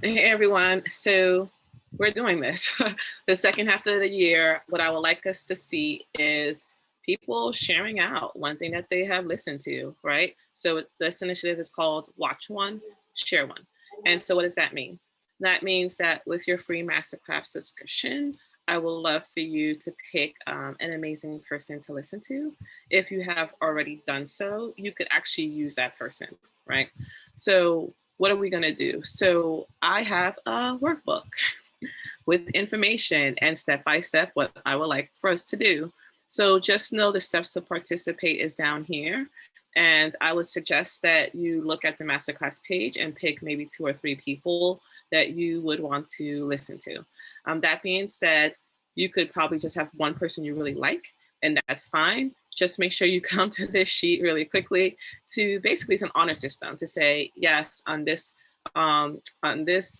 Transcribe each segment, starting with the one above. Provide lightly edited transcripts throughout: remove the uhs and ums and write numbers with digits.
Hey everyone, so we're doing this. The second half of the year, what I would like us to see is people sharing out one thing that they have listened to, right? So this initiative is called Watch One, Share One. And so what does that mean? That means that with your free MasterClass subscription, I would love for you to pick an amazing person to listen to. If you have already done so, you could actually use that person, right? So what are we going to do? So I have a workbook with information and step by step what I would like for us to do. So just know the steps to participate is down here. And I would suggest that you look at the masterclass page and pick maybe 2 or 3 people that you would want to listen to. That being said, you could probably just have one person you really like, and that's fine. Just make sure you come to this sheet really quickly to basically, it's an honor system to say, yes, on this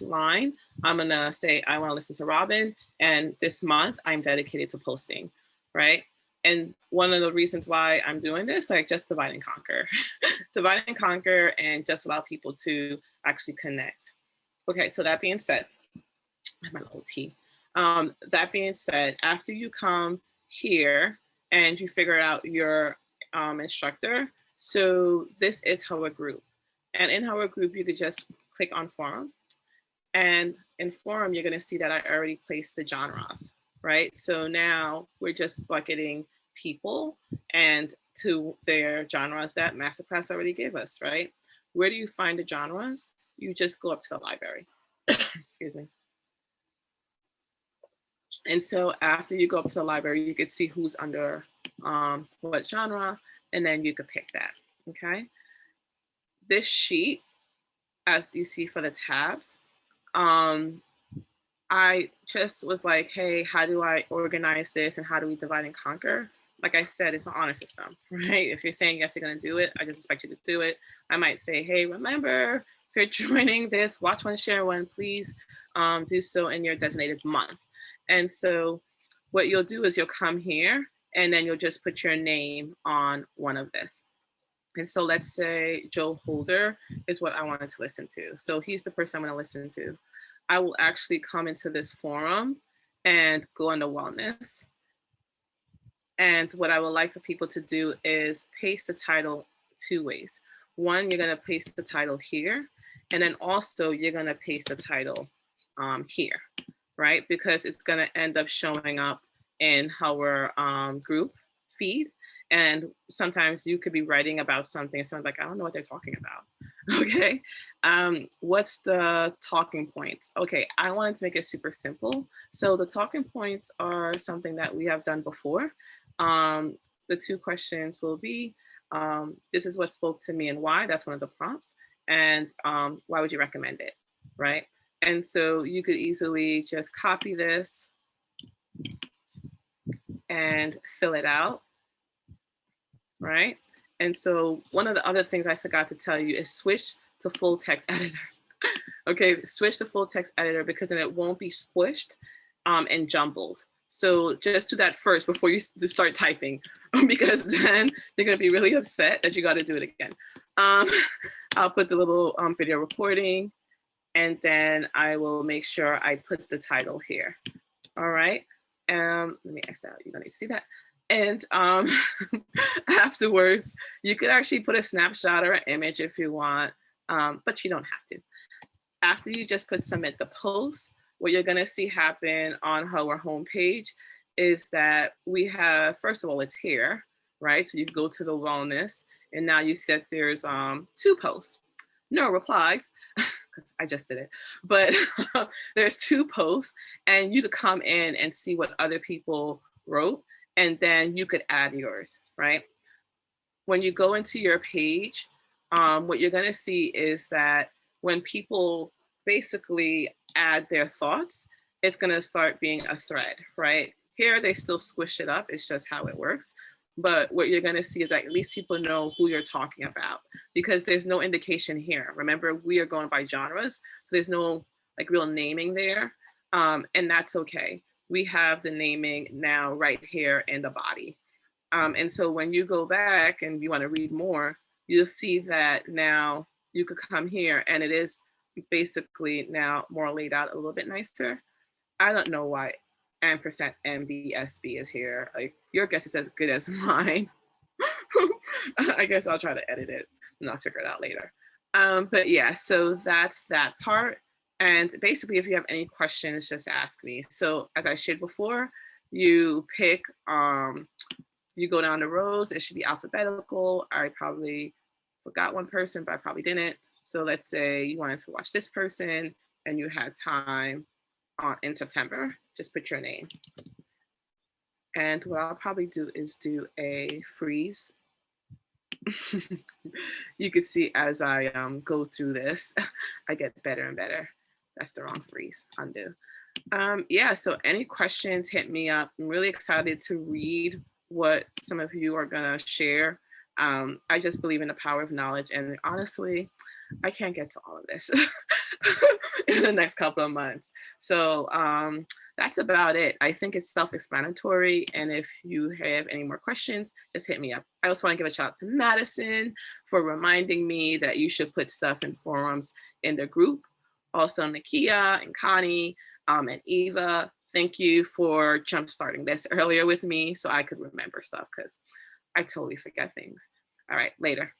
line, I'm gonna say I want to listen to Robin, and this month I'm dedicated to posting, right? And one of the reasons why I'm doing this, like just divide and conquer, divide and conquer, and just allow people to actually connect. Okay, so that being said, I have my little tea. That being said, after you come here and you figure out your instructor, so this is our group. And in our group, you could just click on forum. And in forum, you're going to see that I already placed the genres, right? So now we're just bucketing people and to their genres that MasterClass already gave us, right? Where do you find the genres? You just go up to the library. Excuse me. And so after you go up to the library, you could see who's under what genre, and then you could pick that, okay? This sheet, as you see for the tabs, I just was like, hey, how do I organize this and how do we divide and conquer? Like I said, it's an honor system, right? If you're saying yes, you're gonna do it, I just expect you to do it. I might say, hey, remember, if you're joining this, watch one, share one, please do so in your designated month. And so what you'll do is you'll come here and then you'll just put your name on one of this. And so let's say Joe Holder is what I wanted to listen to. So he's the person I'm going to listen to. I will actually come into this forum and go into wellness. And what I would like for people to do is paste the title 2 ways. One, you're going to paste the title here. And then also you're going to paste the title here, right? Because it's going to end up showing up in our group feed. And sometimes you could be writing about something and someone's like, I don't know what they're talking about. Okay. What's the talking points? Okay. I wanted to make it super simple. So the talking points are something that we have done before. The 2 questions will be, this is what spoke to me and why. That's one of the prompts. And why would you recommend it? Right. And so you could easily just copy this and fill it out. Right? And so one of the other things I forgot to tell you is switch to full text editor. Okay, switch to full text editor because then it won't be squished and jumbled. So just do that first before you start typing, because then you're gonna be really upset that you got to do it again. I'll put the little video recording, and then I will make sure I put the title here. All right. Let me X that out. You're gonna need to see that. And afterwards, you could actually put a snapshot or an image if you want, but you don't have to. After you just put submit the post, what you're gonna see happen on our homepage is that we have, first of all, it's here, right? So you go to the wellness, and now you see that there's 2 posts, no replies, because I just did it, but there's 2 posts, and you could come in and see what other people wrote, and then you could add yours, right? When you go into your page, what you're gonna see is that when people basically add their thoughts, it's gonna start being a thread, right? Here, they still squish it up, it's just how it works. But what you're gonna see is that at least people know who you're talking about, because there's no indication here. Remember, we are going by genres, so there's no like real naming there, and that's okay. We have the naming now right here in the body. And so when you go back and you want to read more, you'll see that now you could come here and it is basically now more laid out a little bit nicer. I don't know why ampersand MBSB is here. Like, your guess is as good as mine. I guess I'll try to edit it and I'll figure it out later. But yeah, so that's that part. And basically, if you have any questions, just ask me. So as I shared before, you pick, you go down the rows. It should be alphabetical. I probably forgot one person, but I probably didn't. So let's say you wanted to watch this person and you had time in September, just put your name. And what I'll probably do is do a freeze. You could see as I go through this, I get better and better. That's the wrong freeze, undo. Yeah, so any questions, hit me up. I'm really excited to read what some of you are gonna share. I just believe in the power of knowledge, and honestly, I can't get to all of this in the next couple of months. So that's about it. I think it's self-explanatory. And if you have any more questions, just hit me up. I also want to give a shout out to Madison for reminding me that you should put stuff in forums in the group. Also Nakia and Connie and Eva, thank you for jumpstarting this earlier with me so I could remember stuff, because I totally forget things. All right, later.